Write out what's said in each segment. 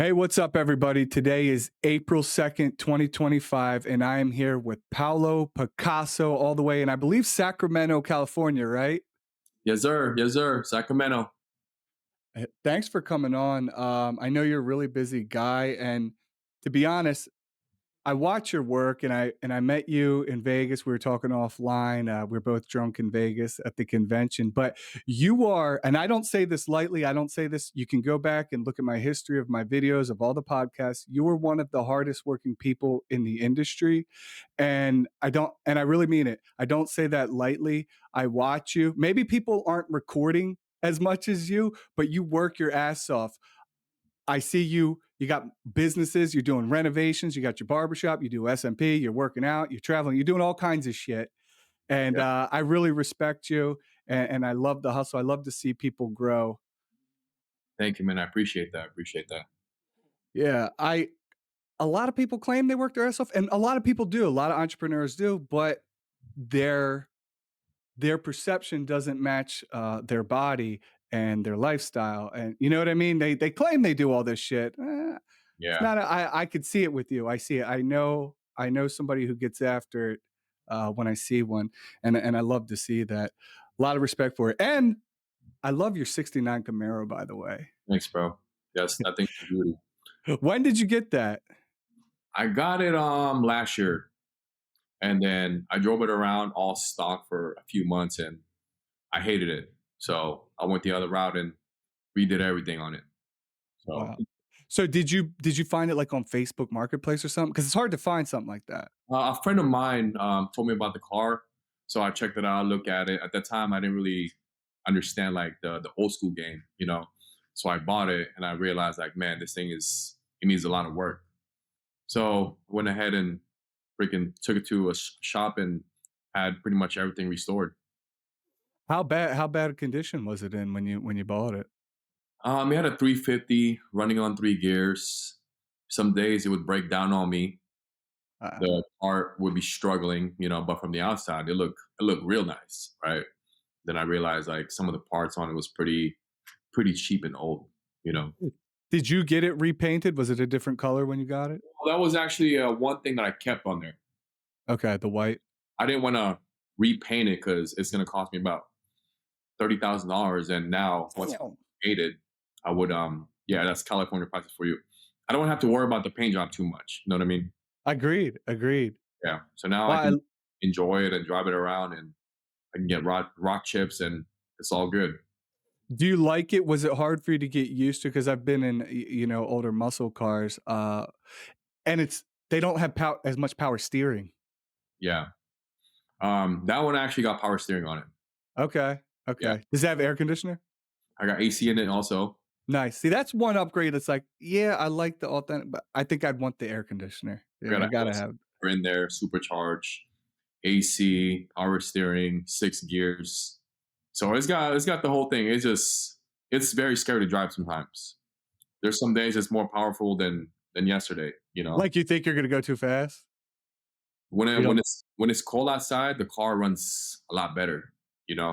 Hey, what's up, everybody? Today is April 2nd, 2025, and I am here with Paolo Picasso, all the way in, I believe, Sacramento, California, right? Yes, sir. Yes, sir. Sacramento. Thanks for coming on. I know you're a really busy guy, and to be honest, I watch your work, and I met you in Vegas. We were talking offline. We are both drunk in Vegas at the convention. But you are, and I don't say this lightly. I don't say this. You can go back and look at my history of my videos of all the podcasts. You are one of the hardest working people in the industry, and I really mean it. I don't say that lightly. I watch you. Maybe people aren't recording as much as you, but you work your ass off. I see you got businesses, you're doing renovations, you got your barbershop, you do SMP, you're working out, you're traveling, you're doing all kinds of shit. And Yeah. I really respect you, and I love the hustle. I love to see people grow. Thank you, man. I appreciate that. I appreciate that. Yeah, I a lot of people claim they work their ass off, and a lot of people do. A lot of entrepreneurs do, but their their perception doesn't match their body and their lifestyle. And you know what I mean? They claim they do all this shit. It's Yeah. not. I could see it with you. I see it. I know somebody who gets after it when I see one, and I love to see that. A lot of respect for it, and I love your '69 Camaro, by the way. Thanks, bro. Yes, I think it's beauty. When did you get that? I got it last year, and then I drove it around all stock for a few months, and I hated it. So I went the other route and redid everything on it. So Wow. So did you find it like on Facebook Marketplace or something? Because it's hard to find something like that. a friend of mine told me about the car, so I checked it out, looked at it. At that time, I didn't really understand like the old school game. So I bought it, and I realized like, man, this thing is it needs a lot of work. So went ahead and freaking took it to a shop and had pretty much everything restored. How bad a condition was it in when you bought it? It had a 350 running on 3 gears. Some days it would break down on me. Uh, The part would be struggling, but from the outside it looked real nice, right? Then I realized like some of the parts on it was pretty cheap and old. did you get it repainted? Was it a different color when you got it? Well, that was actually one thing that I kept on there. Okay, the white. I didn't want to repaint it because it's going to cost me about $30,000. And now once Damn. I painted, I would yeah, that's California prices for you. I don't have to worry about the paint job too much. You know what I mean? Agreed, agreed. Yeah. So now I Well, can enjoy it and drive it around, and I can get rock chips, and it's all good. do you like it? Was it hard for you to get used to? Because I've been in, older muscle cars, and they don't have as much power steering. Yeah. That one actually got power steering on it. Okay, Yeah. okay. Does it have air conditioner? I got AC in it also. Nice. See, that's one upgrade. It's like, yeah, I like the authentic, but I think I'd want the air conditioner. I Yeah, got I a gotta LS have. in there, supercharged, AC, power steering, 6 gears. So it's got the whole thing. It's very scary to drive sometimes. There's some days it's more powerful than yesterday. Like, you think you're gonna go too fast? When You it, when don't it's when it's cold outside, the car runs a lot better.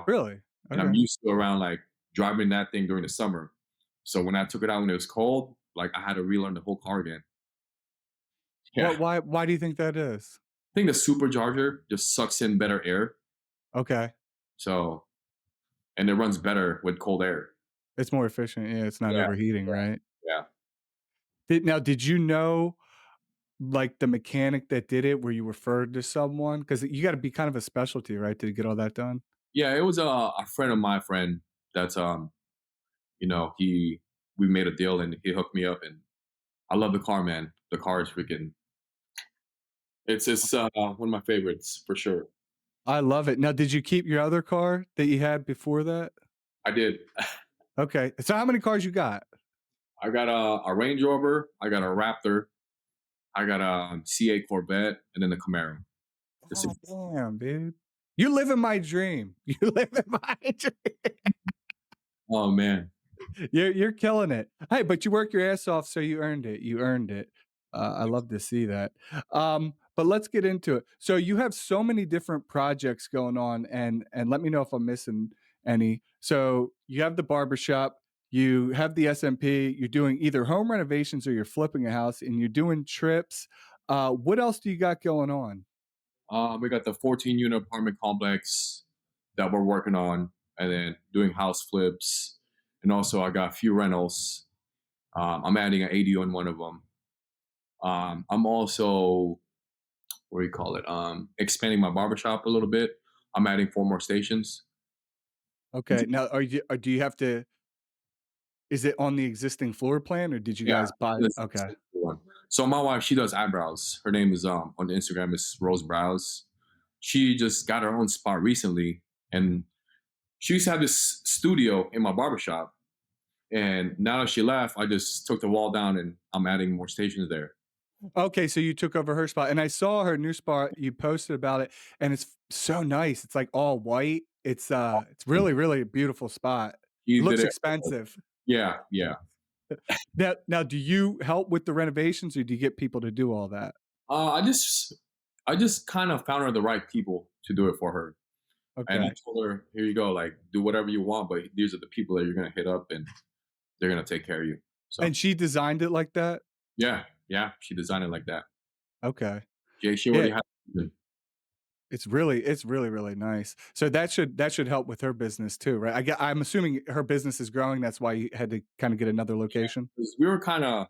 really? And I'm Okay. used to around like driving that thing during the summer. So when I took it out when it was cold, like I had to relearn the whole car again. Yeah. What why do you think that is? I think the supercharger just sucks in better air. Okay. So and it runs better with cold air. It's more efficient, yeah, it's not Yeah. overheating, right? Yeah. Did you know, like, the mechanic that did it where you referred to someone? Because you gotta be kind of a specialty, right, to get all that done? Yeah, it was a friend of my friend that's he we made a deal and he hooked me up, and I love the car, man. The car is freaking it's one of my favorites for sure. I love it. Now, did you keep your other car that you had before that? I did. Okay, so how many cars you got? I got a Range Rover, I got a Raptor, I got a CA Corvette, and then the Camaro. The God six- damn, dude. You living my dream. You living my dream. oh man. You're killing it. Hey, but you work your ass off, so you earned it. You earned it. I love to see that. But let's get into it. So you have so many different projects going on, and let me know if I'm missing any. So you have the barbershop. you have the SMP, you're doing either home renovations or you're flipping a house, and you're doing trips. What else do you got going on? We got the 14 unit apartment complex that we're working on, and then doing house flips, and also I got a few rentals. I'm adding an ADU in one of them. I'm also, what do you call it? Expanding my barbershop a little bit. I'm adding 4 more stations. Okay, now do you have to is it on the existing floor plan or did you Yeah, guys buy this okay. is the one. So my wife, she does eyebrows. Her name is on Instagram is Rose Brows. She just got her own spot recently, and she used to have this studio in my barbershop. And now that she left, I just took the wall down and I'm adding more stations there. Okay, so you took over her spot, and I saw her new spot, you posted about it, and it's so nice, it's, like, all white, it's really, really a beautiful spot. It She did looks it. expensive. Yeah, yeah. Now do you help with the renovations, or do you get people to do all that? Uh, I just, I just kind of found her the right people to do it for her, and I Okay, told her, "Here you go. Like, do whatever you want, but these are the people that you're gonna hit up, and they're gonna take care of you." So and she designed it like that? yeah, yeah. She designed it like that. Okay. She Yeah, already had. it's really, really nice. So that should help with her business too, right? I'm assuming her business is growing, that's why you had to kinda get another Yeah, location? 'cause we were kind of,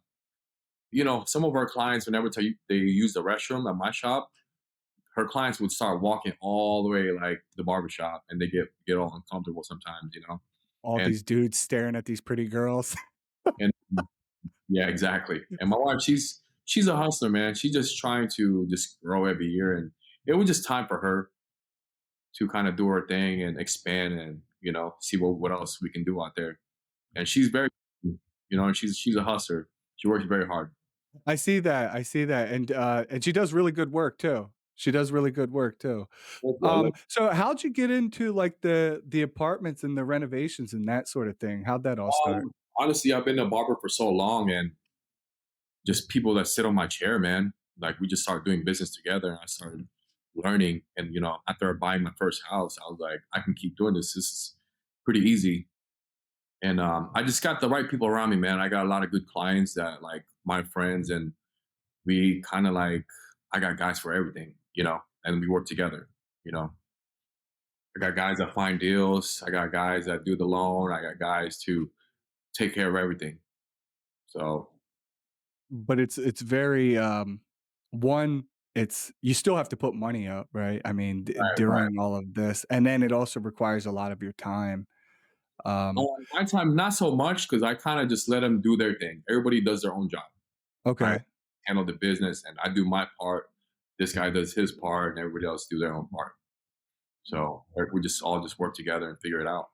some of our clients, whenever they use the restroom at my shop, her clients would start walking all the way like the barbershop, and they get all uncomfortable sometimes, All and these dudes staring at these pretty girls. and yeah, exactly. And my wife, she's a hustler, man. She's just trying to just grow every year, and it was just time for her to kind of do her thing and expand, and see what else we can do out there. And she's very, and she's a hustler. She works very hard. I see that, and she does really good work too. She does really good work too. Like, So how'd you get into, like, the apartments and the renovations and that sort of thing? How'd that all start? honestly, I've been a barber for so long, and just people that sit on my chair, man. Like, we just started doing business together, and I started learning. And after buying my first house, I was like, I can keep doing this. This is pretty easy. And I just got the right people around me, man. I got a lot of good clients that like my friends, and we kind of like, I got guys for everything, and we work together. You know, I got guys that find deals. I got guys that do the loan. I got guys to take care of everything. So But it's very, one, it's you still have to put money up, right? I mean, right, right. during all of this, and then it also requires a lot of your time. Um, Oh, my time, not so much because I kind of just let them do their thing. Everybody does their own job, right? okay. Handle the business, and I do my part. This guy does his part, and everybody else do their own part. So we just all just work together and figure it out.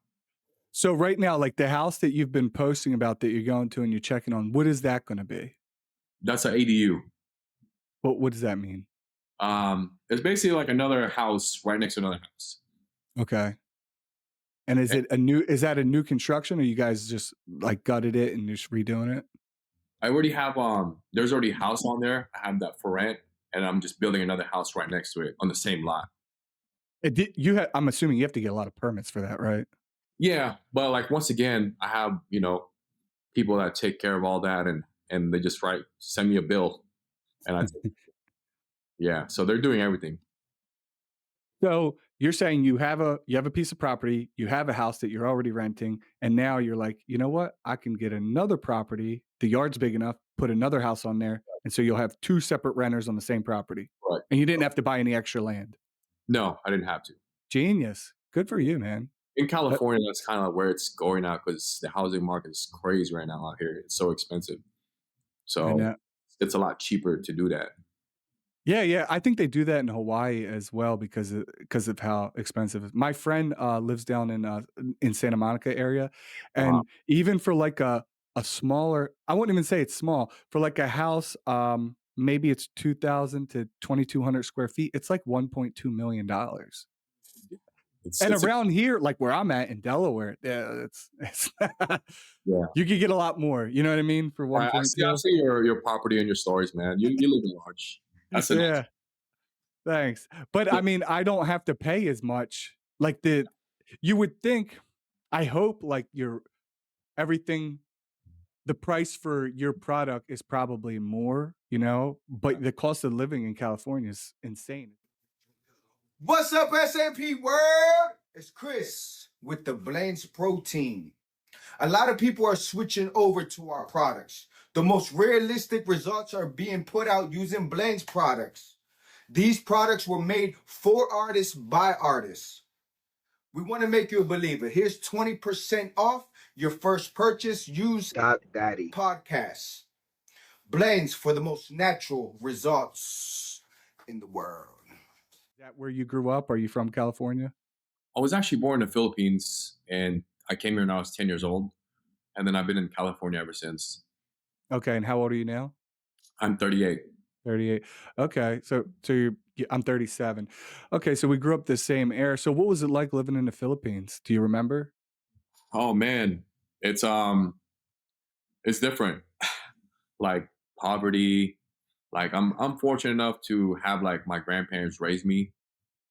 So right now, like, the house that you've been posting about that you're going to and you're checking on, what is that gonna be? That's an ADU. What does that mean? It's basically like another house right next to another house. Okay. And is that a new construction or you guys just, like, gutted it and just redoing it? I already have there's already a house on there. I have that for rent, and I'm just building another house right next to it on the same lot. It did you ha I'm assuming you have to get a lot of permits for that, right? Yeah, but like once again, I have, people that take care of all that, and they just send me a bill, and yeah, so they're doing everything. So, you're saying you have a piece of property, you have a house that you're already renting, and now you're like, "You know what? I can get another property, the yard's big enough, put another house on there, and so you'll have 2 separate renters on the same property." Right. And you didn't have to buy any extra land. No, I didn't have to. Genius. Good for you, man. In But California, that's kind of where it's going now because the housing market is crazy right now out here. It's so expensive. I So know. it's a lot cheaper to do that. Yeah, yeah, I think they do that in Hawaii as well because of how expensive it is. My friend, lives down in Santa Monica area, Uh, and even for, like, a smaller I wouldn't even say it's small, for, like, a house, maybe it's 2,000 to 2,200 square feet, it's like $1,200,000. it's And it's a, around here, like where I'm at in Delaware, yeah, it's yeah. you could get a lot more, you know what I mean, for I 1.2? see your property and your stories, man. You live in large. That's a nice. Yeah. Thanks. But I mean, I don't have to pay as much. Like the you would think I hope like everything the price for your product is probably more, you know, but the cost of living in California is insane. What's up, SMP world? It's Chris with the Blendz Pro team. A lot of people are switching over to our products. The most realistic results are being put out using Blendz products. These products were made for artists by artists. We want to make you a believer. Here's 20% off your first purchase. Use Dattie podcast. Blendz for the most natural results in the world. Is that where you grew up? Are you from California? I was actually born in the Philippines, and I came here when I was 10 years old, and then I've been in California ever since. Okay, and how old are you now? I'm 38. 38. Okay, so I'm 37. Okay, so we grew up the same era. So what was it like living in the Philippines? Do you remember? Oh man, it's different. Like poverty. Like I'm fortunate enough to have like my grandparents raise me,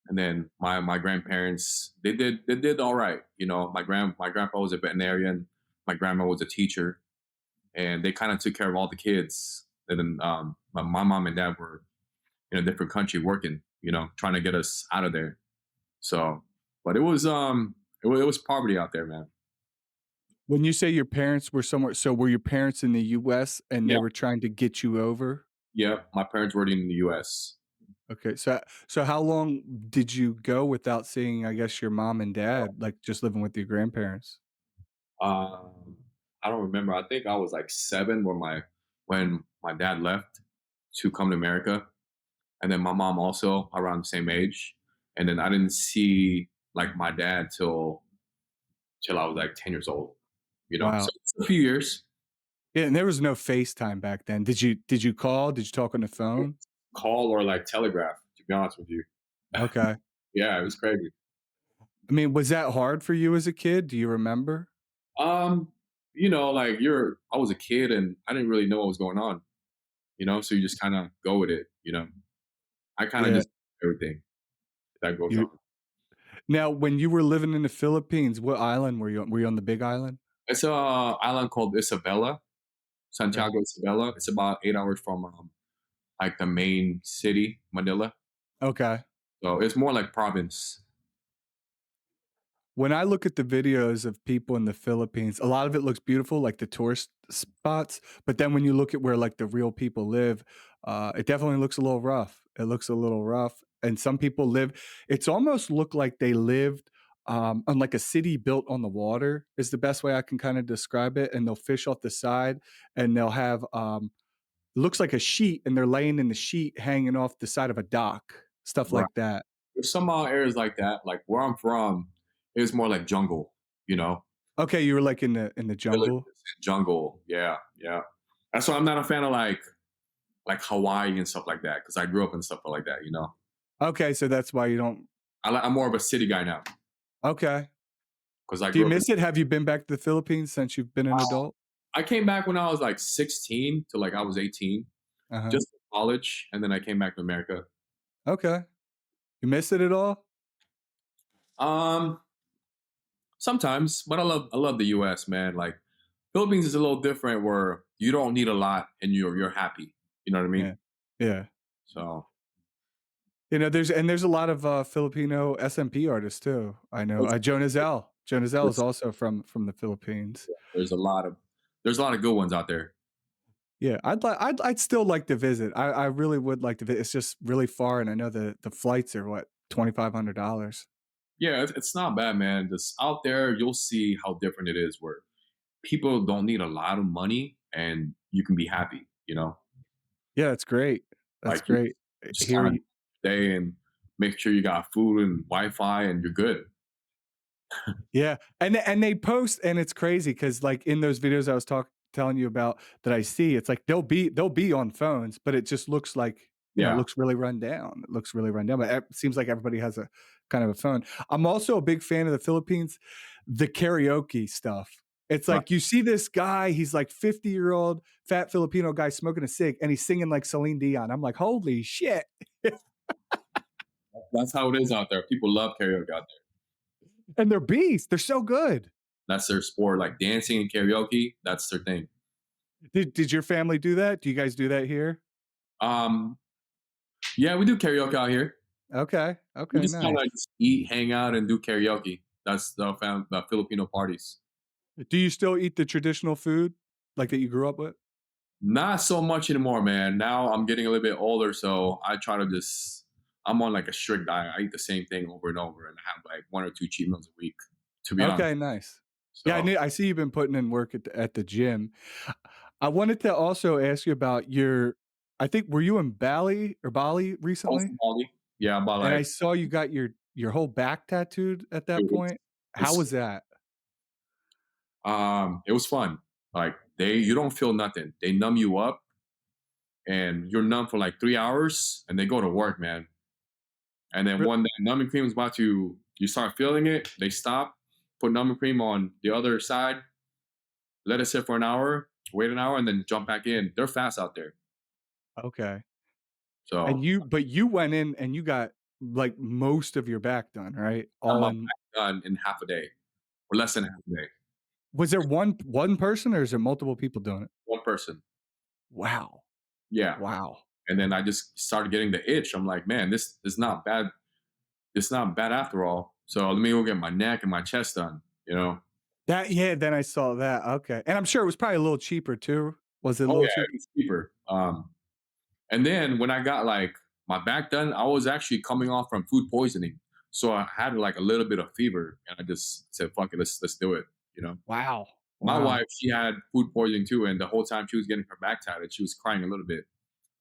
and then my grandparents they did all right. You know, my grandpa was a veterinarian, my grandma was a teacher, and they kind of took care of all the kids. And then my mom and dad were in a different country working, you know, trying to get us out of there. So, but it was poverty out there, man. When you say your parents were somewhere, so were your parents in the US and they Yeah, were trying to get you over? yeah. My parents were in the U.S. Okay, so how long did you go without seeing, I guess, your mom and dad, like just living with your grandparents? Um, I don't remember. I think I was like 7 when my dad left to come to America, and then my mom also around the same age. And then I didn't see like my dad till I was like 10 years old. You know, so Wow. it's a few years. Yeah, and there was no FaceTime back then. Did you call? Did you talk on the phone? Call or like telegraph. To be honest with you, Okay. yeah, it was crazy. I mean, was that hard for you as a kid? Do you remember? Um, like I was a kid and I didn't really know what was going on. So you just kind of go with it. I kind of Yeah. just everything that goes You on. Now, when you were living in the Philippines, what island were you on? Were you on the Big Island? It's a island called Isabela, Okay. Santiago Isabela. It's about 8 hours from like the main city, Manila. Okay. So it's more like province. When I look at the videos of people in the Philippines, a lot of it looks beautiful, like the tourist spots. But then when you look at where like the real people live, it definitely looks a little rough. It looks a little rough. And some people live, it's almost look like they lived on like a city built on the water is the best way I can kind of describe it. And they'll fish off the side and they'll have it looks like a sheet and they're laying in the sheet hanging off the side of a dock, stuff Right. like that. There's some areas like that. Like where I'm from, it's more like jungle. You know, Okay, you were like in the villages jungle. and jungle. Yeah, yeah. That's why I'm not a fan of like Hawaii and stuff like that because I grew up in stuff like that. Okay, so that's why you don't. I'm more of a city guy now Okay. because I Do you grew up in. miss it? Have you been back to the Philippines since you've been an adult? I came back when I was like 16 to like I was 18, Uh-huh. just for college, and then I came back to America. Okay. You miss it at all? Um, Sometimes, but I love the U.S. man. Like Philippines is a little different where you don't need a lot and you're happy. You know what I mean? Yeah. Yeah. So There's a lot of, Filipino SMP artists too. I know, there's, Jonas L. Jonas L is there's also from the Philippines. there's a lot of there's a lot of good ones out there. Yeah, I'd still like to visit. I really would like to visit. It's just really far, and I know the flights are what, $2,500. Yeah, it's not bad, man. Just out there, you'll see how different it is. Where people don't need a lot of money and you can be happy. Yeah, that's great. That's Like you great. just Here kind of you stay and make sure you got food and Wi-Fi and you're good. Yeah, and they post and it's crazy because like, in those videos I was telling you about that I see, it's like they'll be on phones, but it just looks like, it Yeah, looks really run down. It looks really run down, but it seems like everybody has a kind of a phone. I'm also a big fan of the Philippines, the karaoke stuff. It's right. like you see this guy, he's like 50-year-old fat Filipino guy smoking a cig, and he's singing like Celine Dion. I'm like, "Holy shit." That's how it is out there. People love karaoke out And they're beasts. They're so good. That's their sport, like dancing and karaoke. That's their thing. Did your family do that? Do you guys do that here? Um, yeah, we do karaoke out here. Okay. We Okay, just kind nice. of just eat, hang out, and do karaoke. That's the Filipino parties. Do you still eat the traditional food like that you grew up with? Not so much anymore, man. Now I'm getting a little bit older, so I try to just. I'm on like a strict diet. I eat the same thing over and over, and have like 1 or 2 cheat meals a week. To be honest, Okay, nice. Yeah, so I see you've been putting in work at the gym. I wanted to also ask you about your I think were you in Bali I was recently? in Bali. Yeah, but And I like saw you got your whole back tattooed at that it point. How was was that? it was fun. Like you don't feel nothing. They numb you up, and you're numb for like 3 hours, and they go to work, man. And then Re when that numbing cream is about to, you start feeling it, they stop, put numbing cream on the other side, let it sit for an hour, wait an hour, and then jump back in. They're fast out there. Okay. And So you went in and you got, like, most of your back done, right? I'm All up in done in half a day or less than half a day. was there one person or is there multiple people doing it? One person. Wow. Yeah. Wow. And then I just started getting the itch. I'm like, man, this is not bad. It's not bad after all. So let me go get my neck and my chest done, you know? That yeah, then I saw that, okay. And I'm sure it was probably a little cheaper too. Was it a Oh little yeah, cheaper? it's cheaper. And then when I got like my back done, I was actually coming off from food poisoning. So I had like a little bit of fever, and I just said, fuck it, let's do it. You know? Wow. My Wow. wife, she had food poisoning too, and the whole time she was getting her back tatted, she was crying a little bit.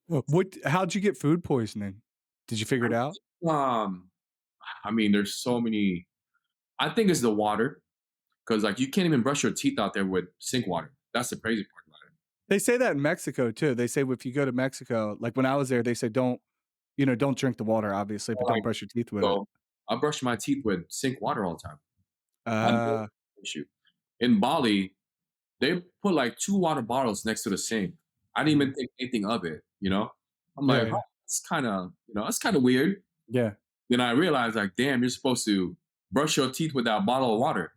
What how'd you get food poisoning? Did you figure it out? Um, I mean, there's so many. I think it's the water because like you can't even brush your teeth out there with sink water. That's the crazy part about it. They say that in Mexico too. They say if you go to Mexico, like when I was there, they said don't, don't drink the water, obviously, but So, don't like, brush your teeth with it. so I brush my teeth with sink water all the time. I know Uh, issue. In Bali, they put like 2 water bottles next to the sink. I didn't mhm. even think anything of it. You know, I'm Yeah, like, yeah, oh, it's kind of that's kind of weird. yeah. Then I realized like, damn, you're supposed to brush your teeth with that bottle of water.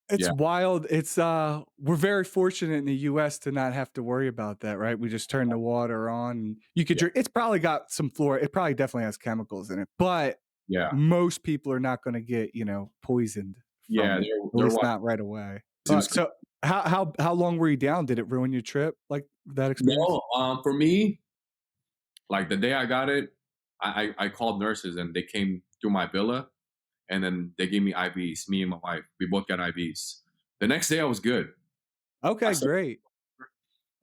It's Yeah, wild. We're very fortunate in the US to not have to worry about that, right? We just turn the water on and you could yeah, drink it's probably got some fluoride. It probably definitely has chemicals in it, but yeah, most people are not gonna get, poisoned from yeah. it, at They're least watching. not right away. It was So how long were you down? Did it ruin your trip, like, that experience? no. For me, like the day I got it, I called nurses and they came through my villa and then they gave me IVs. Me and my wife, we both got IVs. The next day I was good. I Okay, slept, great.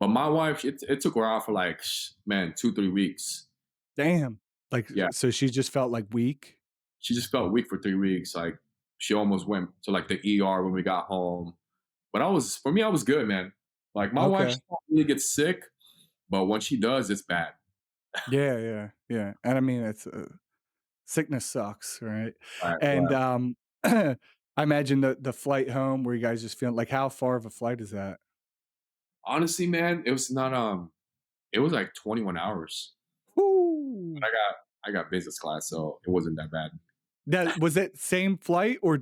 but my wife, it took her out for like man 2 3 weeks. Damn. Like, Yeah, so she just felt, like, weak? she just felt weak for 3 weeks. Like she almost went to like the ER when we got home. But for me, I was good, man. Like my wife, she Okay. don't really get sick, but when she does, it's bad. Yeah, yeah, yeah, and I mean, sickness sucks, right? Right, And, right. I imagine the flight home where you guys just feeling like, how far of a flight is that? Honestly, man, it was not. It was like 21 hours. Woo! But I got business class, so it wasn't that bad. That was it same flight or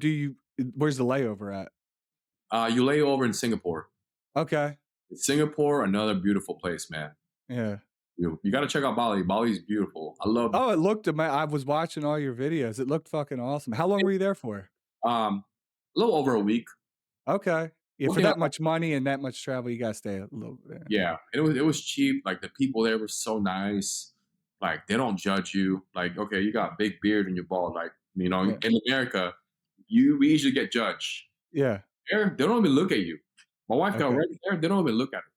where's the layover at? You lay over in Singapore. Okay, Singapore, another beautiful place, man. yeah. You got to check out Bali. Bali's beautiful. I love Oh, it looked I was watching all your videos, it looked fucking awesome. How long it. were you there for? A little over a week. Okay. Yeah, for Looking at that much money and that much travel, you gotta stay a little bit. yeah, it was cheap. Like the people there were so nice. Like they don't judge you. Like okay, you got big beard and you're bald. Like Yeah, in America, we usually get judged. yeah, There, they don't even look at you. My wife got okay. red hair. They don't even look at her.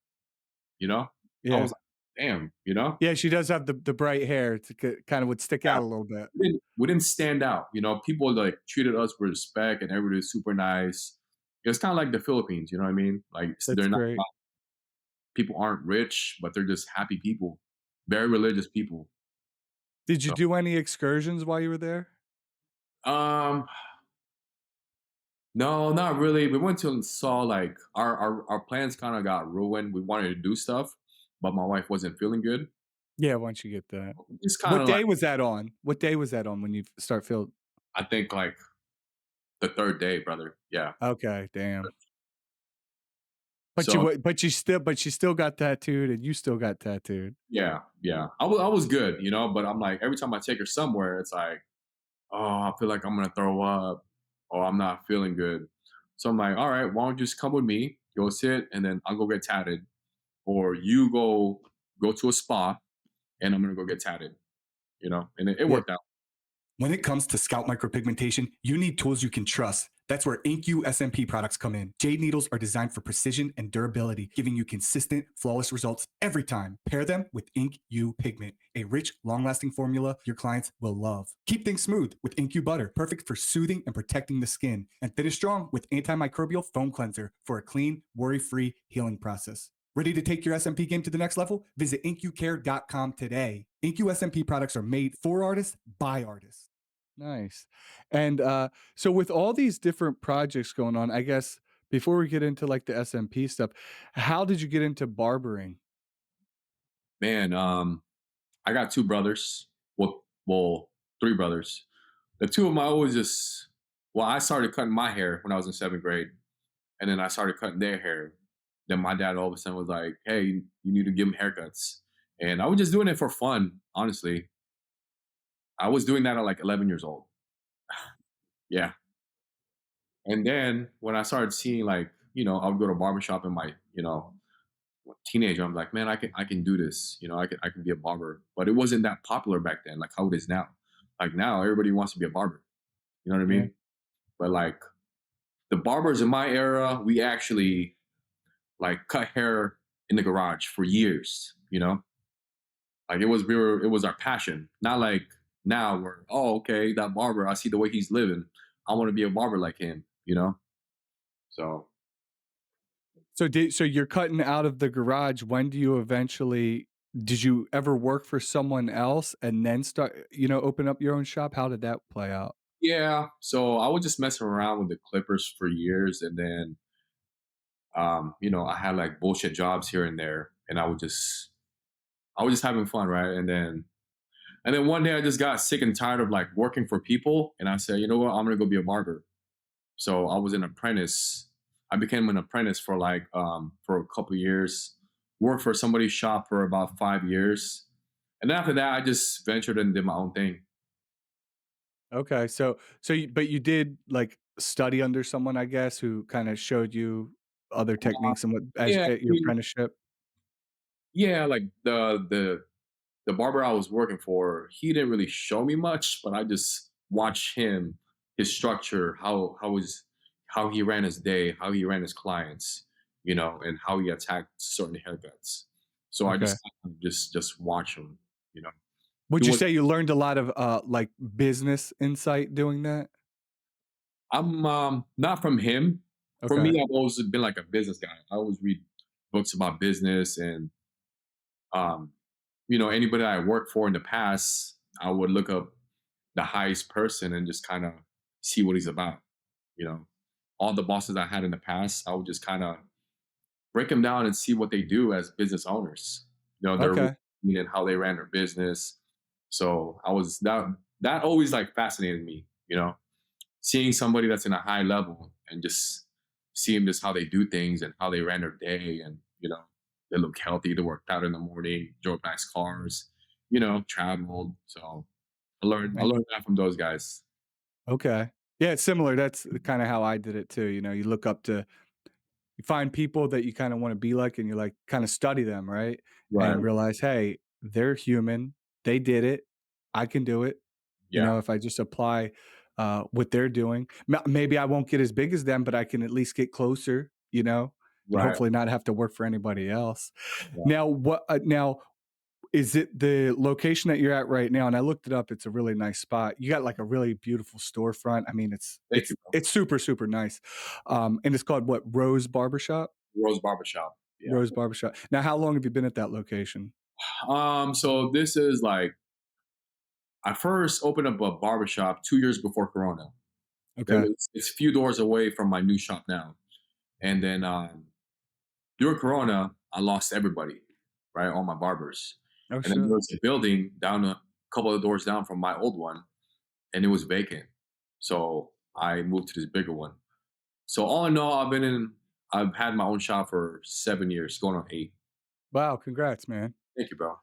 You know, I Yeah. was like, damn. You know, Yeah, she does have the bright hair to kinda would stick yeah, out a little bit. we didn't stand out. People like treated us with respect and everybody was super nice. It's kind of like the Philippines. You know what I mean? Like That's they're not great. people aren't rich, but they're just happy people, very religious people. Did you So, do any excursions while you were there? um, no, not really. We went to and saw like our plans kind of got ruined. We wanted to do stuff, but my wife wasn't feeling good. Yeah, once you get that. Just kind What of like day was that on? What day was that on when you start feel I think like the third day, brother. Yeah. Okay, damn. But you So wa but you still got tattooed and you still got tattooed. yeah, yeah. I was good, but I'm like every time I take her somewhere, it's like, oh, I feel like I'm gonna throw up, or I'm not feeling good. So I'm like, all right, why don't you just come with me, go sit, and then I'll go get tatted, or you go to a spa, and I'm gonna go get tatted, and it Yeah. worked out. When it comes to scalp micropigmentation, you need tools you can trust. That's where InkU SMP products come in. Jade needles are designed for precision and durability, giving you consistent, flawless results every time. Pair them with InkU pigment, a rich, long-lasting formula your clients will love. Keep things smooth with InkU butter, perfect for soothing and protecting the skin. And finish strong with antimicrobial foam cleanser for a clean, worry-free healing process. Ready to take your SMP game to the next level? Visit inkucare.com today. InkU SMP products are made for artists by artists. Nice. And so with all these different projects going on, I guess before we get into like the SMP stuff, how did you get into barbering? Man, I got two brothers. Well, three brothers. The two of them I always just well, I started cutting my hair when I was in seventh grade, and then I started cutting their hair. Then my dad all of a sudden was like, "Hey, you need to give them haircuts," and I was just doing it for fun. Honestly, I was doing that at like 11 years old. Yeah, and then when I started seeing like, I would go to barbershop in my, teenager. I'm like, man, I can do this. I can be a barber, but it wasn't that popular back then, like how it is now. Like now, everybody wants to be a barber. You know what I Yeah. mean? But like the barbers in my era, we actually like cut hair in the garage for years. Like it was our passion. Not like now where, oh, okay, that barber, I see the way he's living. I want to be a barber like him. So So you're cutting out of the garage. When do you eventually did you ever work for someone else and then start, open up your own shop? How did that play out? yeah, so I was just messing around with the clippers for years, and then I had like bullshit jobs here and there, and I was just having fun, right? And then one day I just got sick and tired of like working for people, and I said, you know what, I'm gonna go be a barber. So I was an apprentice. I became an apprentice for like for a couple years, worked for somebody's shop for about 5 years. And after that I just ventured and did my own thing. Okay. But you did like study under someone, I guess, who kind of showed you other Uh, techniques and what as yeah, I at your mean, apprenticeship? yeah, like the barber I was working for, he didn't really show me much, but I just watched him, his structure, how he ran his day, how he ran his clients, and how he attacked certain haircuts. So I Okay. just kind of just watch him, you know. Would He you was say you learned a lot of, like, business insight doing that? I'm not from him. For Okay. me, I've always been like a business guy. I always read books about business, and um, anybody I worked for in the past, I would look up the highest person and just kind of see what he's about. You know, all the bosses I had in the past, I would just kind of break them down and see what they do as business owners. Their Okay. routine and how they ran their business. So I was that always like fascinated me. Seeing somebody that's in a high level and just seeing just how they do things and how they ran their day, and they look healthy, they worked out in the morning, drove nice cars, traveled. So I And learned that from those guys. okay. Yeah, it's similar. That's kinda how I did it too, you look up to you find people that you kinda wanna be like, and you, like, kinda study them, right? And Right. realize, "Hey, they're human. They did it. I can do it." Yeah. If I just apply, what they're doing. Maybe I won't get as big as them, but I can at least get closer, and Right. hopefully not have to work for anybody else. Yeah. Now is it the location that you're at right now? And I looked it up, it's a really nice spot. You got, like, a really beautiful storefront. I mean, it's Thank it's you, bro. it's super, super nice. And it's called what? Rose Barbershop? Rose Barbershop. Yeah. Rose Barbershop. Now how long have you been at that location? So this is like I first opened up a barbershop 2 years before Corona. Okay. It's a few doors away from my new shop now. And then during Corona, I lost everybody, right? All my barbers. Oh, And then shit. there was a building down a couple of doors down from my old one, and it was vacant. So I moved to this bigger one. So all in all, I've had my own shop for 7 years, going on 8. Wow, congrats, man. Thank you, bro.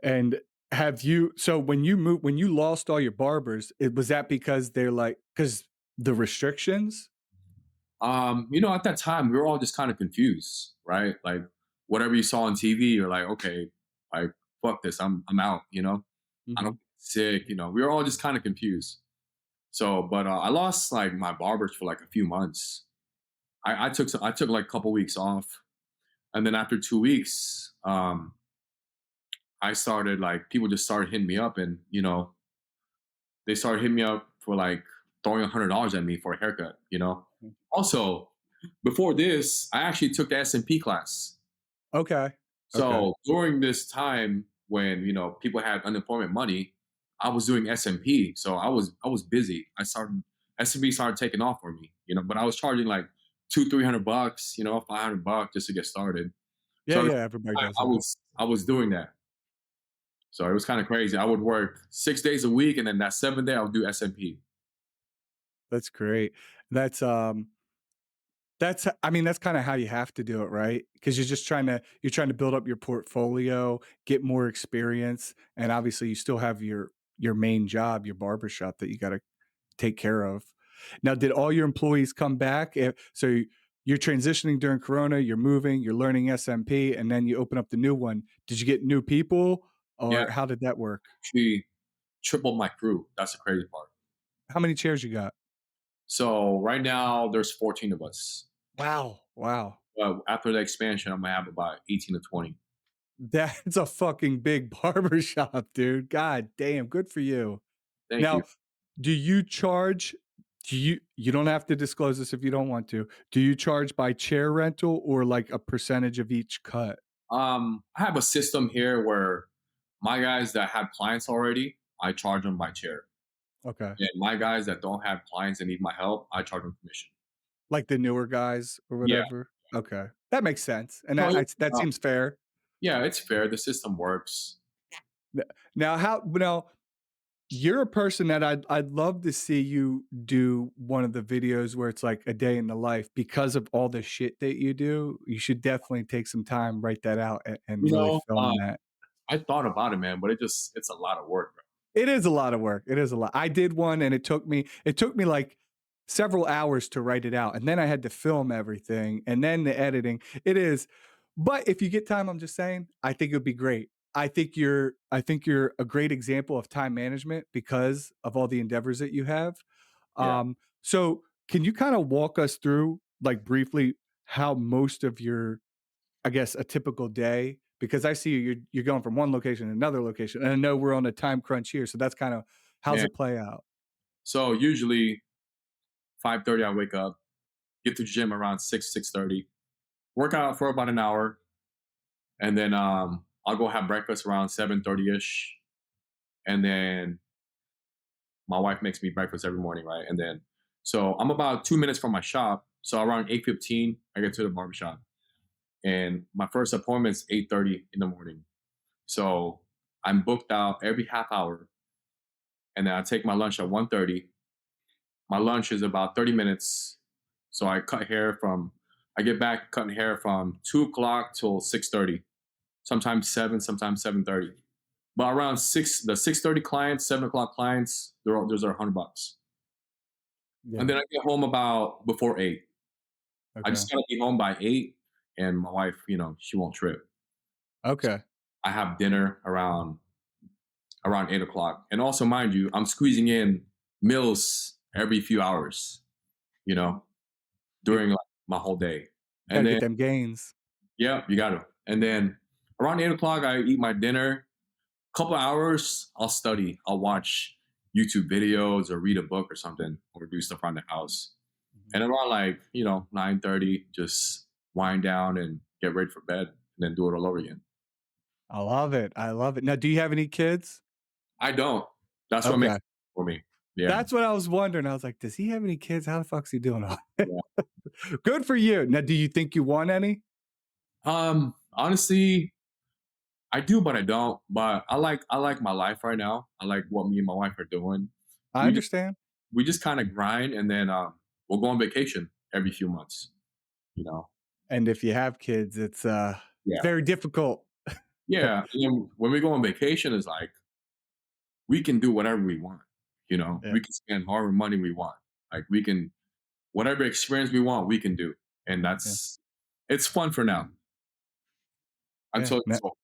And have you so when you lost all your barbers, it was that because they're like because the restrictions? At that time, we were all just kind of confused, right? Like whatever you saw on TV, you're like, okay, like fuck this, I'm out. I don't Mhm. get sick. We were all just kind of confused. So, but I lost like my barbers for like a few months. I took like a couple weeks off, and then after 2 weeks, I started like people just started hitting me up, and they started hitting me up for like throwing $100 at me for a haircut. Mm. Also, before this, I actually took the SMP class. Okay. Okay. So during this time when people had unemployment money, I was doing SMP. So I was busy. I started SMP started taking off for me. But I was charging like 200-300 bucks, $500 just to get started. Yeah, So yeah, everybody does I that. was I was doing that. So it was kind of crazy. I would work 6 days a week, and then that 7th day I would do SMP. That's great. That's, I mean, that's kinda how you have to do it, right? Because you're trying to build up your portfolio, get more experience, and obviously you still have your main job, your barbershop that you gotta take care of. Now, did all your employees come back? So you're transitioning during Corona, you're moving, you're learning SMP, and then you open up the new one. Did you get new people, Yeah, or how did that work? actually tripled my crew. That's the crazy part. How many chairs you got? So right now there's 14 of us. Wow, wow. After the expansion, I'm gonna have about 18 to 20. That's a fucking big barbershop, dude. God damn, good for you. Thank you. Now, do you charge you don't have to disclose this if you don't want to. Do you charge by chair rental or like a percentage of each cut? I have a system here where my guys that have clients already, I charge them by chair. Okay. And my guys that don't have clients and need my help, I charge them commission. Like the newer guys or Yeah. whatever? Okay. That makes sense, and No, that seems fair. yeah, it's fair. The system works. N now, you're a person that I'd love to see you do one of the videos where it's like a day in the life because of all the shit that you do. You should definitely take some time, write that out, and You really know, film that. I thought about it, man, but it's a lot of work, bro. It is a lot of work. It is a lot. I did one and it took me like several hours to write it out. And then I had to film everything and then the editing. It is but if you get time, I'm just saying, I think it would be great. I think you're a great example of time management because of all the endeavors that you have. Yeah. So can you kind of walk us through like briefly how most of your I guess, a typical day? Because I see you're going from one location to another location, and I know we're on a time crunch here, so that's kinda how's Man. it play out? So usually 5:30 I wake up, get to the gym around 6:30, work out for about an hour, and then I'll go have breakfast around 7:30ish. And then my wife makes me breakfast every morning, right? And then so I'm about 2 minutes from my shop. So around 8:15, I get to the barbershop. And my first appointment's 8:30 in the morning. So I'm booked out every half hour. And then I take my lunch at 1:30. My lunch is about 30 minutes. So I get back cutting hair from 2 o'clock till 6:30. Sometimes 7, sometimes 7:30. But around the 6:30 clients, 7 o'clock clients, those are $100. And Yeah, then I get home about before 8. I okay. just gotta be home by 8, and my wife, she won't trip. So Okay. I have dinner around 8 o'clock. And also, mind you, I'm squeezing in meals every few hours, you know, You during like my whole day. And gotta then get them gains. yeah, you got to. And then around 8 o'clock, I eat my dinner. Couple hours, I'll study. I'll watch YouTube videos or read a book or something, or do stuff around the house. Mhm. And around like 9:30, just wind down and get ready for bed, and then do it all over again. I love it, I love it. Now do you have any kids? I don't. That's what makes Okay. it for me. Yeah. That's what I was wondering. I was like, "Does he have any kids? How the fuck's he doing all" Yeah. Good for you. Now do you think you want any? Honestly, I do, but I don't. But I like my life right now. I like what me and my wife are doing. I We just understand. we just kind of grind, and then we'll go on vacation every few months. You know, And if you have kids, it's yeah, very difficult. yeah. And then when we go on vacation, it's like we can do whatever we want. You know, Yeah, we can spend however money we want. Like we can whatever experience we want, we can do, and yeah, it's fun for now yeah. until it's over.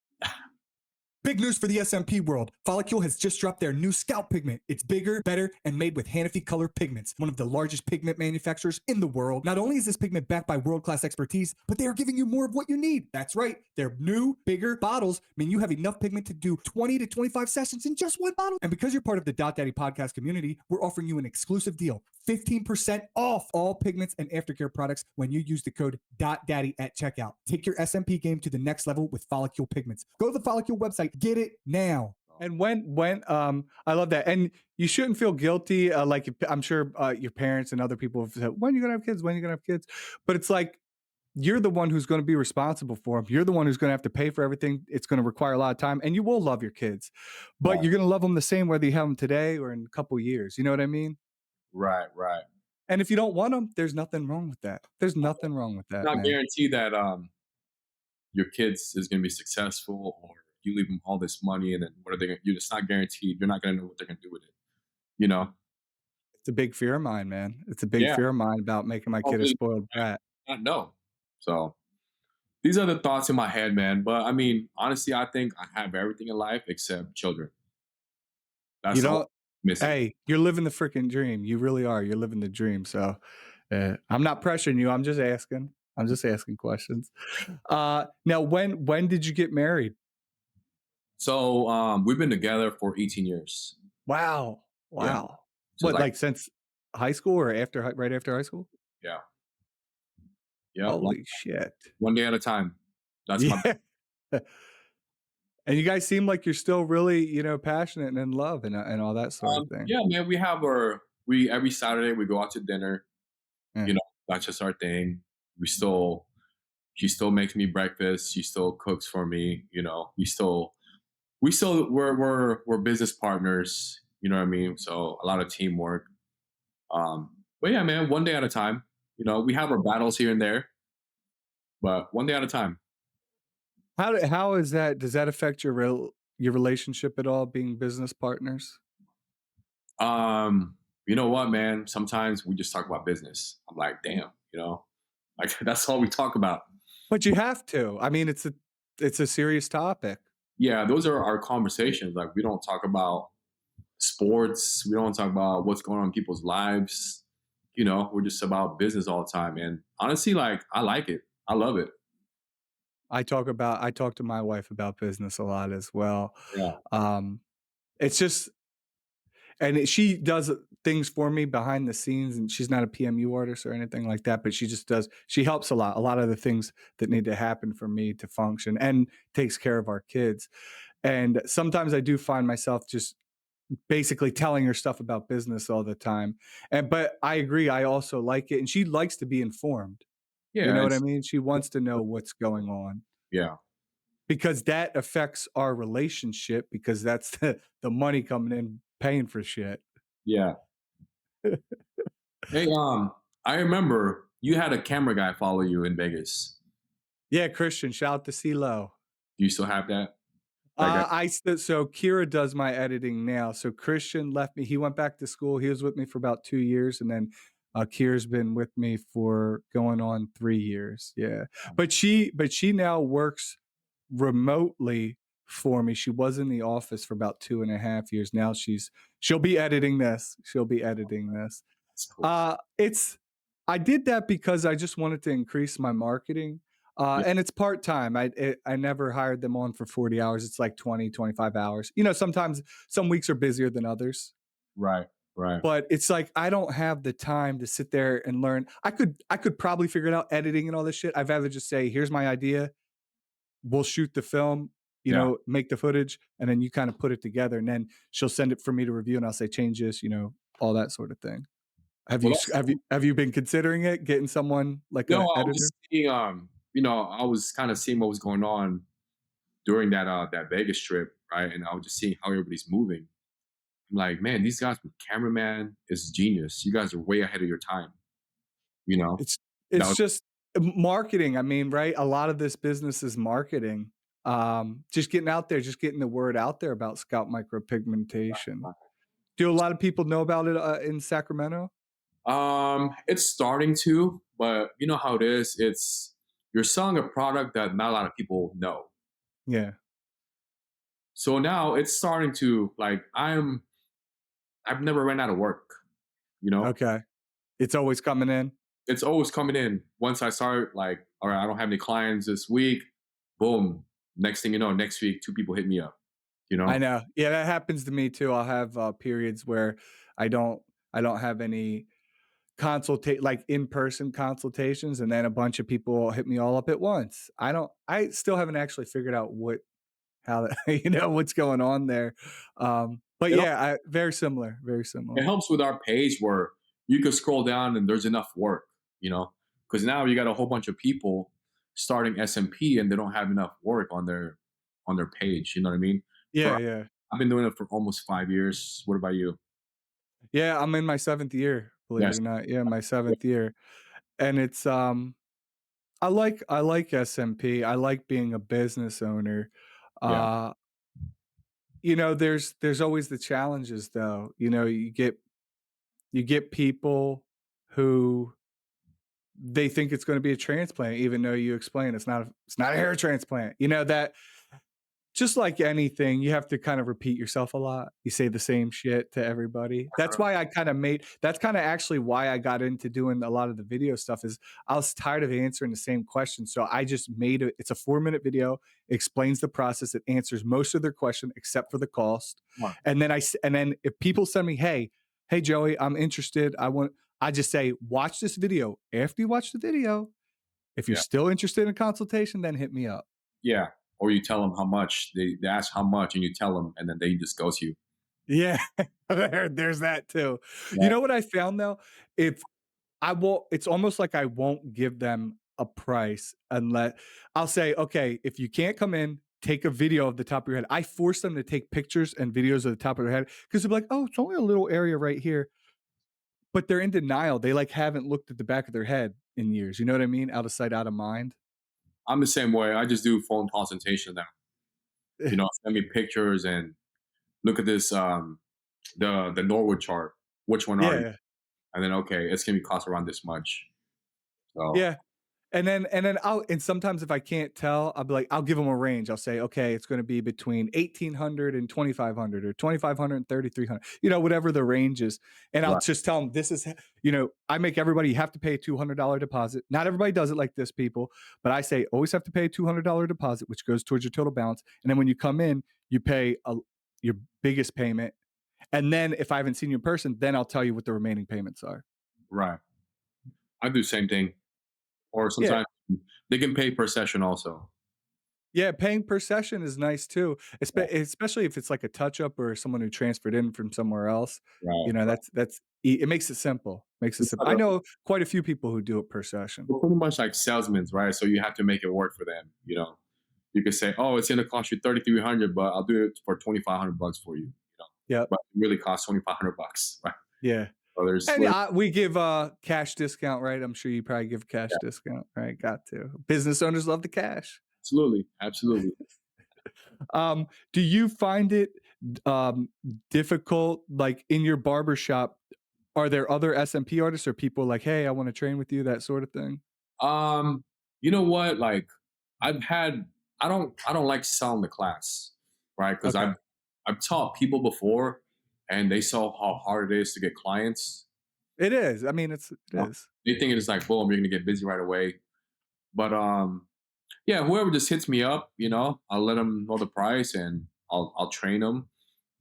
Big news for the SMP world. Follicule has just dropped their new scalp pigment. It's bigger, better, and made with Hanafi Color Pigments, one of the largest pigment manufacturers in the world. Not only is this pigment backed by world-class expertise, but they are giving you more of what you need. That's right. Their new, bigger bottles mean you have enough pigment to do 20 to 25 sessions in just one bottle. And because you're part of the Daddy podcast community, we're offering you an exclusive deal. 15% off all pigments and aftercare products when you use the code DADDY at checkout. Take your SMP game to the next level with Follicule Pigments. Go to the Follicule website. Get it now. And when I love that, and you shouldn't feel guilty. Like I'm sure your parents and other people have said, "When are you gonna have kids? When are you gonna have kids?" But it's like you're the one who's going to be responsible for them. You're the one who's going to have to pay for everything. It's going to require a lot of time, and you will love your kids, but Right, you're going to love them the same whether you have them today or in a couple years. You know what I mean? right, right. And if you don't want them, there's nothing wrong with that. There's nothing wrong with that, Not man. guarantee that your kids is going to be successful, or you leave them all this money, and then what are they? You're just not guaranteed. You're not going to know what they're going to do with it. You know? It's a big fear of mine, man. It's a big Yeah. fear of mine about making my kid a Probably spoiled brat. not know. So these are the thoughts in my head, man. But I mean, honestly, I think I have everything in life except children. You That's all don't. missing. Hey, you're living the freaking dream. You really are. You're living the dream. So I'm not pressuring you. I'm just asking. I'm just asking questions. Now, when did you get married? So we've been together for 18 years. Wow. Yeah. Wow. So What, like, like since high school or right after high school? yeah, yeah, Holy shit. one day at a time. That's my Yeah. And you guys seem like you're still really, passionate and in love and all that sort of thing. yeah, man. We every Saturday we go out to dinner. Yeah. You know, that's just our thing. She still makes me breakfast. She still cooks for me. You know, we're business partners. You know what I mean? So a lot of teamwork. But yeah, man, one day at a time. You know, we have our battles here and there, but one day at a time. How is that? Does that affect your relationship at all, being business partners? You know what, man? Sometimes we just talk about business. I'm like, damn, like that's all we talk about. But you have to. I mean, it's a serious topic. Yeah, those are our conversations. Like we don't talk about sports. We don't talk about what's going on in people's lives. We're just about business all the time. And honestly, like I like it. I love it. I talk to my wife about business a lot as well. Yeah. Um, it's just she does things for me behind the scenes, and she's not a PMU artist or anything like that, but she helps a lot of the things that need to happen for me to function, and takes care of our kids. And sometimes I do find myself just basically telling her stuff about business all the time. But I agree, I also like it, and she likes to be informed. You Yeah. know what I mean? She wants to know what's going on, Yeah. because that affects our relationship, because that's the money coming in paying for shit. Yeah. Hey, I remember you had a camera guy follow you in Vegas. Yeah, Christian, shout out to CeeLo. Do you still have that? That guy? So Kira does my editing now. So Christian left me. He went back to school. He was with me for about 2 years, and then Kira's been with me for going on 3 years. Yeah, but she now works remotely for me. She was in the office for about 2.5 years. Now she'll be editing this. She'll be editing this. That's cool. I did that because I just wanted to increase my marketing. Yeah. And it's part-time. I never hired them on for 40 hours. It's like 20, 25 hours. Sometimes some weeks are busier than others, Right. Right. but it's like I don't have the time to sit there and learn. I could probably figure it out, editing and all this shit. I'd rather just say, here's my idea. We'll shoot the film, Yeah. make the footage, and then you kind of put it together, and then she'll send it for me to review, and I'll say, change this, all that sort of thing. Have Well, you that's have cool. you have you been considering it, getting someone like No, an I was editor? just seeing. I was kind of seeing what was going on during that Vegas trip, right? And I was just seeing how everybody's moving. I'm like, man, these guys with cameraman is genius. You guys are way ahead of your time. You know, It's that it's was, just marketing, I mean, right? A lot of this business is marketing. Just getting out there, just getting the word out there about scalp micropigmentation. Do a lot of people know about it, in Sacramento? it's starting to, but you know how it is. It's you're selling a product that not a lot of people know. Yeah, So now it's starting to like I've never ran out of work. You know, okay. It's always coming in? it's always coming in. Once I start like, all right, I don't have any clients this week. Boom. Next thing you know, next week, two people hit me up. You I know, know. Yeah, that happens to me too. I'll have, periods where I don't I don't have any like in-person consultations, and then a bunch of people hit me all up at once. I still haven't actually figured out how that what's going on there. But it, yeah, very similar, very it similar. helps with our page where you can scroll down and there's enough work. You know, because now you got a whole bunch of people starting SMP and they don't have enough work on their page. You know what I mean? For Yeah, yeah. I've been doing it for almost 5 years. What about you? Yeah, I'm in my 7th year, believe it Yes. or not. Yeah, my 7th year. And it's, I like SMP. I like being a business owner. Yeah. Uh, there's always the challenges though. You get people who they think it's going to be a transplant, even though you explain it's not a hair transplant. That just like anything, you have to kind of repeat yourself a lot. You say the same shit to everybody. That's kind of actually why I got into doing a lot of the video stuff is I was tired of answering the same question. So I just it's a 4-minute video, explains the process, it answers most of their question except for the cost. Wow. And then if people send me, hey Joey, I'm interested. I just say, watch this video. After you watch the video, if you're Yeah. still interested in a consultation, then hit me up. Yeah. Or you tell them how much they ask how much and you tell them and then they just ghost you. Yeah, there's that too. You Yeah. know what I found though? If it's almost like I won't give them a price unless I'll say, okay, if you can't come in, take a video of the top of your head. I force them to take pictures and videos of the top of their head because they're like, oh, it's only a little area right here. But they're in denial. They like haven't looked at the back of their head in years. You know what I mean? Out of sight, out of mind. I'm the same way. I just do phone consultation now. You know, send me pictures and look at this the Norwood chart. Which one are you? Yeah. And then okay, it's gonna be cost around this much. So Yeah. And sometimes if I can't tell, I'll be like, I'll give them a range. I'll say, okay, it's going to be between 1,800 and 2,500 or 2,500 and 3,300, whatever the range is. And I'll right, just tell them I make everybody, you have to pay a $200 deposit. Not everybody does it like this, people, but I say always have to pay a $200 deposit, which goes towards your total balance. And then when you come in, you pay your biggest payment. And then if I haven't seen you in person, then I'll tell you what the remaining payments are. right. I do the same thing. Or Yeah. sometimes they can pay per session also. Yeah, paying per session is nice too, Yeah, especially if it's like a touch up or someone who transferred in from somewhere else. right, right. It makes it simple. Makes it simple. I know quite a few people who do it per session. We're pretty much like salesmen, right? So you have to make it work for them. You know, you could say, "Oh, it's gonna cost you 3,300, but I'll do it for 2,500 bucks for you." You know, Yep. but it really costs 2,500 bucks, right? Yeah. So there's, And we give cash discount, right? I'm sure you probably give cash yeah, discount, right? Got to. Business owners love the cash. absolutely, absolutely. Do you find it um difficult like in your barbershop? Are there other SMP artists or people like, hey, I want to train with you, that sort of thing? Um, you know what? Like, I've had, I don't like selling the class, right? Because Okay. I've taught people before, and they saw how hard it is to get clients. It is. I mean, it You know? is. They think it's like, boom, you're gonna get busy right away. But yeah, whoever just hits me up, you know, I'll let them know the price and I'll train them.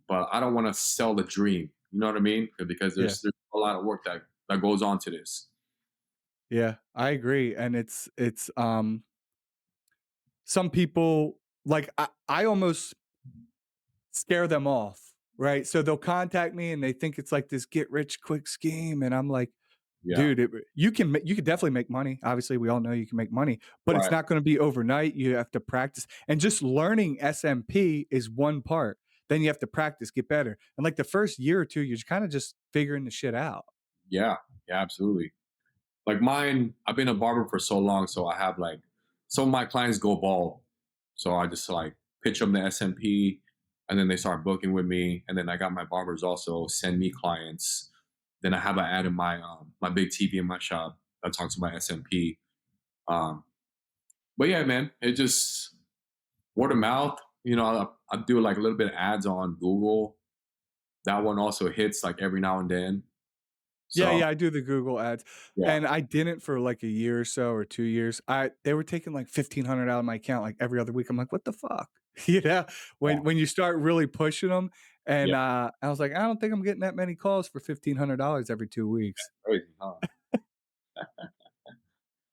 But I don't want to sell the dream. You know what I mean? Because Yeah. there's a lot of work that goes on to this. Yeah, I agree. And it's some people like I almost scare them off, right? So they'll contact me and they think it's like this get rich quick scheme and I'm like, Yeah. dude, you could definitely make money. Obviously, we all know you can make money, but it's Right. not going to be overnight. You have to practice, and just learning SMP is one part. then you have to practice, get better. And like the first year or two, you're kind of just figuring the shit out. Yeah, yeah, absolutely. Like mine, I've been a barber for so long, so I have like some of my clients go bald. So I just like pitch them the SMP and then they start booking with me. And then I got my barbers also send me clients. Then I have an ad in my big TV in my shop that talks about SMP. Um, but yeah, man, it just word of mouth. You know, I do like a little bit of ads on Google. That one also hits like every now and then. Yeah, So yeah, I do the Google ads, yeah, and I didn't for like a year or so or 2 years. They were taking like 1,500 out of my account like every other week. I'm like, "What the fuck?" You know? yeah, When you start really pushing them, yeah, and, I was like, "I don't think I'm getting that many calls for $1,500 every 2 weeks." crazy, huh? But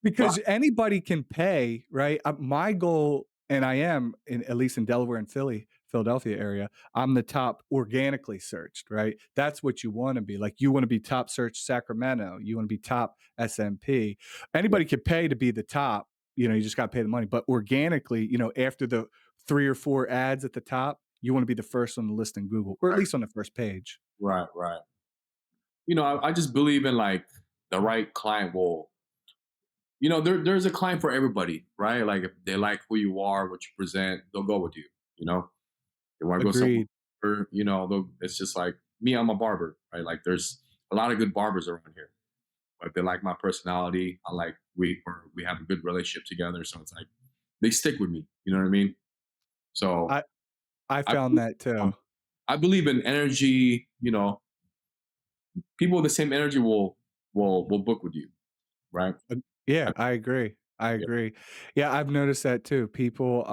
Because anybody can pay, right? My goal, and I am in at least in Delaware and Philadelphia area, I'm the top organically searched, right? That's what you wanna be. Like, you wanna be top searched Sacramento, you wanna be top SMP. yeah, Anybody could pay to be the top, you just gotta pay the money, but organically, after the 3 or 4 ads at the top, you wanna be the first on the list in Google, or at least on the first page. right, right. I just believe in like the right client will, there's a client for everybody, right? Like if they like who you are, what you present, they'll go with you, you know? They want to go somewhere, Agreed. it's just like me, I'm a barber, right? Like there's a lot of good barbers around here. Like they like my personality. I like we have a good relationship together. So it's like they stick with me. You know what I mean? So I I I found that too. I believe in energy, people with the same energy will book with you, right? Yeah, I- I agree. I yeah, agree. Yeah, I've noticed that too. People,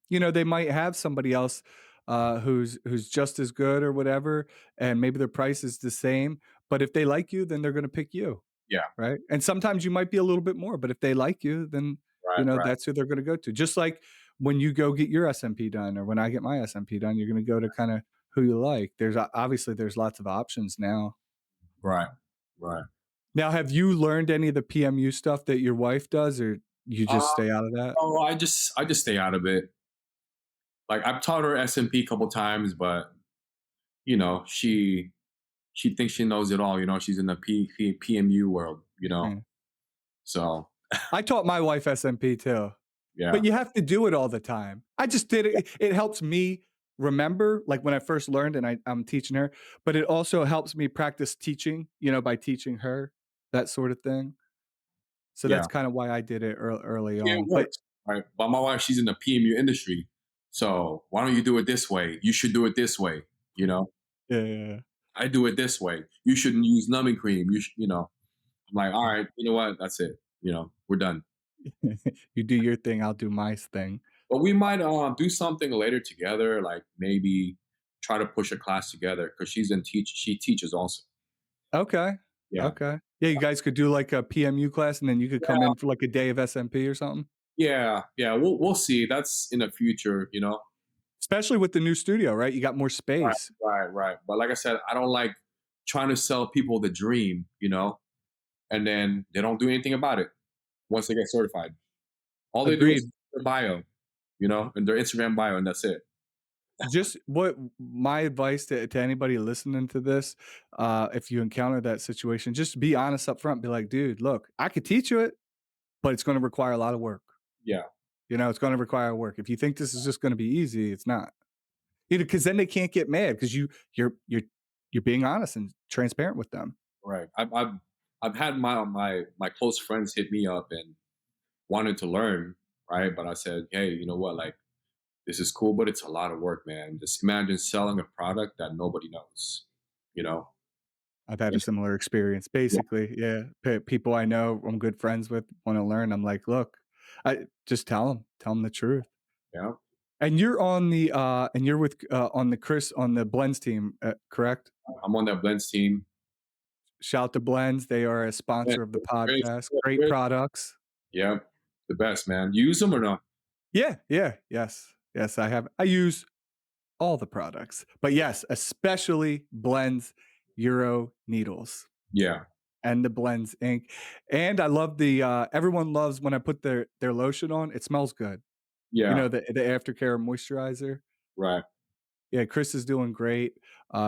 they might have somebody else who's just as good or whatever, and maybe their price is the same. But if they like you, then they're going to pick you, yeah, right? And sometimes you might be a little bit more, but if they like you, then right, right, that's who they're going to go to. Just like when you go get your SMP done, or when I get my SMP done, you're going to go to kind of who you like. Obviously there's lots of options now. right, right. Now, have you learned any of the PMU stuff that your wife does, or you just Uh, stay out of that? oh, I just stay out of it. Like I've taught her SMP a couple times, but she thinks she knows it all. She's in the PMU world. Mm. So I taught my wife SMP too, yeah, but you have to do it all the time. I just did yeah, it. It helps me remember, like when I first learned, and I'm teaching her, but it also helps me practice teaching, by teaching her, that sort of thing. So yeah. that's kind of why I did it early Yeah, it on. But works, right? But my wife, she's in the PMU industry, so why don't you do it this way? You should do it this way. You know, yeah, I do it this way. You shouldn't use numbing cream. I'm like, all right, you know what? That's it. We're done. yeah. You do your thing, I'll do my thing. But we might do something later together, like maybe try to push a class together because she teaches also. Okay. Yeah, Okay. Yeah, you guys could do like a PMU class, and then you could come yeah, in for like a day of SMP or something. yeah, yeah. We'll see. That's in the future. Especially with the new studio, right? You got more Right, space. right, right. But like I said, I don't like trying to sell people the dream, and then they don't do anything about it once they get certified. All they do is Agreed. their bio, and their Instagram bio, and that's it. Just what my advice to anybody listening to this, if you encounter that situation, just be honest up front. Be like, dude, look, I could teach you it, but it's going to require a lot of work. Yeah, It's going to require work. If you think this is just going to be easy, it's not. Because then they can't get mad because you're being honest and transparent with them. right. I've had my close friends hit me up and wanted to learn, right? But I said, hey, you know what? Like, this is cool, but it's a lot of work, man. Just imagine selling a product that nobody knows, you know? I've had a And- similar experience. yeah, Basically, yeah. People I know, I'm good friends with, want to learn. I'm like, look, I just tell them the truth. yeah, And you're with on the Chris on the Blends team, correct? I'm on that Blendz team. Shout to Blends. They are a Yeah, sponsor of the Chris, podcast. yeah, Great Chris. products. Yeah, the best, man. You use them or not? Yeah, yeah, yes. Yes, I have. I use all the products. But yes, especially Blends Euro needles Yeah, and the Blends ink. And I love everyone loves when I put their lotion on, it smells good. yeah, The aftercare moisturizer. right. Yeah, Chris is doing great.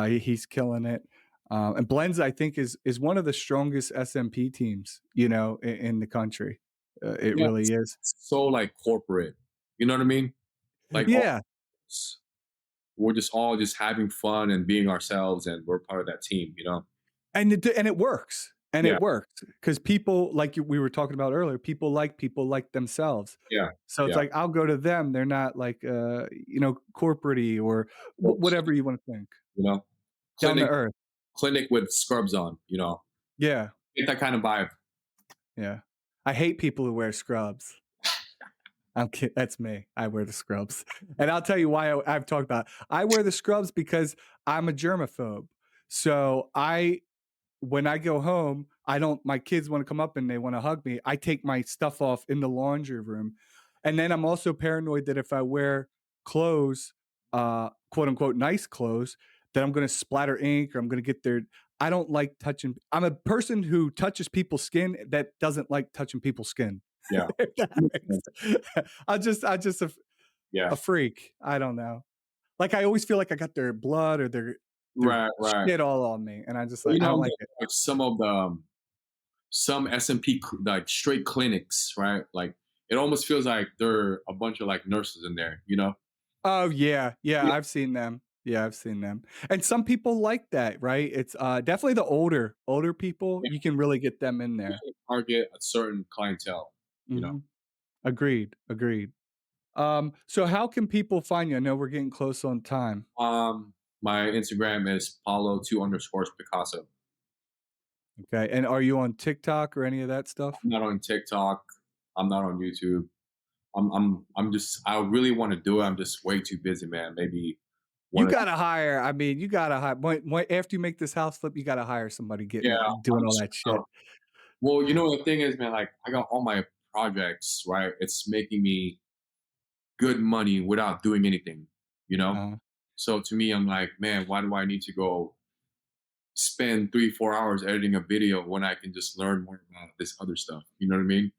He's killing it. And Blendz, I think, is one of the strongest SMP teams, in the country. It Yeah, really is. it's so like corporate. You know what I mean? Like all, Yeah, we're just all just having fun and being ourselves, and we're part of that team. You know? and it works, and Yeah, it works because people like we were talking about earlier. People like themselves. yeah, So it's yeah. like I'll go to them. They're not like corporate-y or Bullshit, whatever you want to think. you know, Down to clinic earth. clinic with scrubs on. You know, Yeah, get that kind of vibe. yeah. I hate people who wear scrubs. I'm kid That's me. I wear the scrubs. And I'll tell you why I've talked about it. I wear the scrubs because I'm a germaphobe. So when I go home, I don't my kids wanna come up and they wanna hug me, I take my stuff off in the laundry room. And then I'm also paranoid that if I wear clothes, quote unquote nice clothes, that I'm gonna splatter ink or I'm gonna get their I don't like touching I'm a person who touches people's skin that doesn't like touching people's skin. Yeah, If that I just yeah. a freak. I don't know. Like I always feel like I got their blood or their Right, right. shit all on me, and I just Well, like you I know, don't like it. like some of the some SMP like straight clinics, right? Like it almost feels like they're a bunch of like nurses in there, you know? Oh yeah, yeah, Yeah, I've seen them. Yeah, I've seen them. And some people like that, right? It's definitely the older people. yeah. You can really get them in there. Usually target a certain clientele, you know. Mhm. Agreed. Agreed. So how can people find you? I know we're getting close on time. My Instagram is Paulo two underscores Picasso. Okay. And are you on TikTok or any of that stuff? I'm not on TikTok. I'm not on YouTube. I'm just I really want to do it. I'm just way too busy, man. Maybe You one of gotta hire. I mean, you gotta hire. After you make this house flip, you gotta hire somebody yeah, doing I'm all just that shit. well, you know the thing is, man, like I got all my projects, right? It's making me good money without doing anything, you know? Uh, So to me, I'm like, man, why do I need to go spend 3, 4 hours editing a video when I can just learn more about this other stuff? You know what I mean?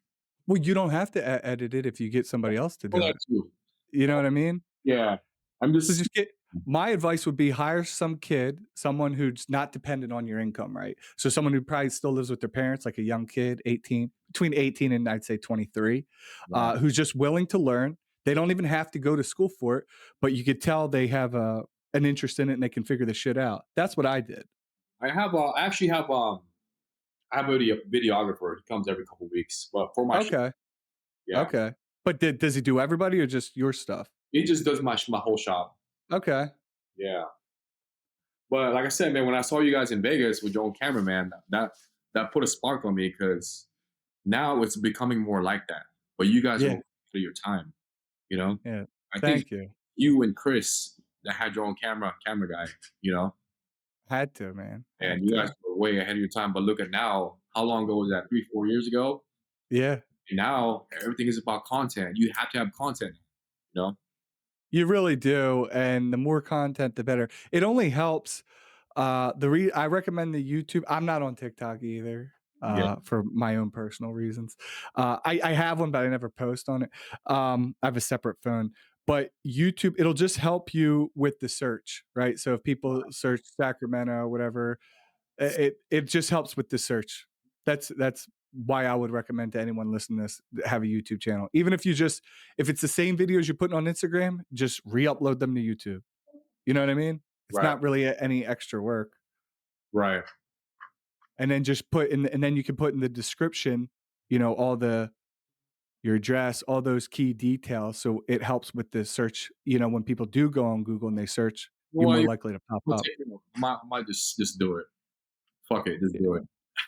well, you don't have to edit it if you get somebody else to Well, do that it. too. You know what I mean? Yeah. I'm So just just get my advice would be hire some kid, someone who's not dependent on your income, right? So someone who probably still lives with their parents, like a young kid, 18, between 18 and I'd say 23, right. who's just willing to learn. They don't even have to go to school for it, but you could tell they have an interest in it and they can figure the shit out. That's what I did. I actually I have a videographer. He comes every couple weeks, but for my show, Okay. yeah, Okay. But does he do everybody or just your stuff? he just does my whole shop. Okay. Yeah. But like I said, man, when I saw you guys in Vegas with your own cameraman, that put a spark on me because now it's becoming more like that. But you guys Yeah. were for your time, you know. Yeah. I think Thank you. you and Chris that had your own camera guy, you know, Had to, man. and Had you guys to. were way ahead of your time. But look at now, how long ago was that? 3, 4 years ago. Yeah. And now everything is about content. You have to have content, you know. You really do, and the more content, the better. It only helps. I recommend the YouTube. I'm not on TikTok either, Yeah, for my own personal reasons. I have one, but I never post on it. I have a separate phone, but YouTube, it'll just help you with the search, right? So if people search Sacramento, whatever, it just helps with the search. That's why I would recommend to anyone listening to this have a YouTube channel. Even if if it's the same videos you're putting on Instagram, just re-upload them to YouTube. You know what I mean? It's right, not really any extra work. right. And then just and then you can put in the description, all your address, all those key details. So it helps with the search. When people do go on Google and they search, you're Well, more you likely to pop will up. take it. Might just do it. Fuck it, just do it.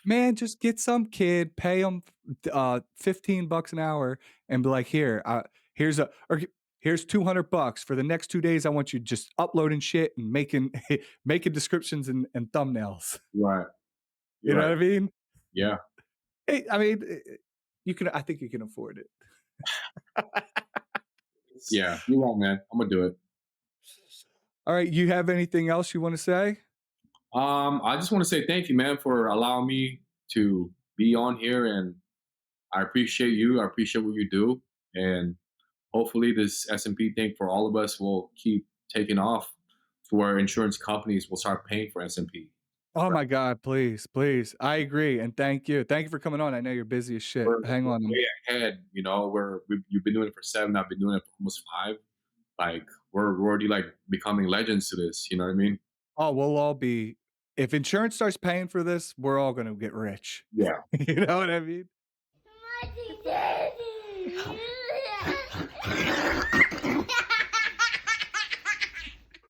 Man, just get some kid, pay them $15 an hour, and be like, here's here's $200 for the next 2 days. I want you just uploading shit and making making descriptions and thumbnails. Right. You You're know right. what I mean? Yeah. I mean, you can. I think you can afford it. Yeah. You're wrong, man. I'm gonna do it. All right, you have anything else you want to say? I just want to say thank you, man, for allowing me to be on here, and I appreciate you. I appreciate what you do, and hopefully this SMP thing for all of us will keep taking off. to where insurance companies will start paying for SMP. Oh my God, please, please. I agree. And thank you. Thank you for coming on. I know you're busy as shit. Hang We're on. way ahead, you know. You've been doing it for 7. I've been doing it for almost 5. Like we're already like becoming legends to this. You know what I mean? Oh, we'll all be, if insurance starts paying for this, we're all gonna get rich. Yeah. You know what I mean? Daddy.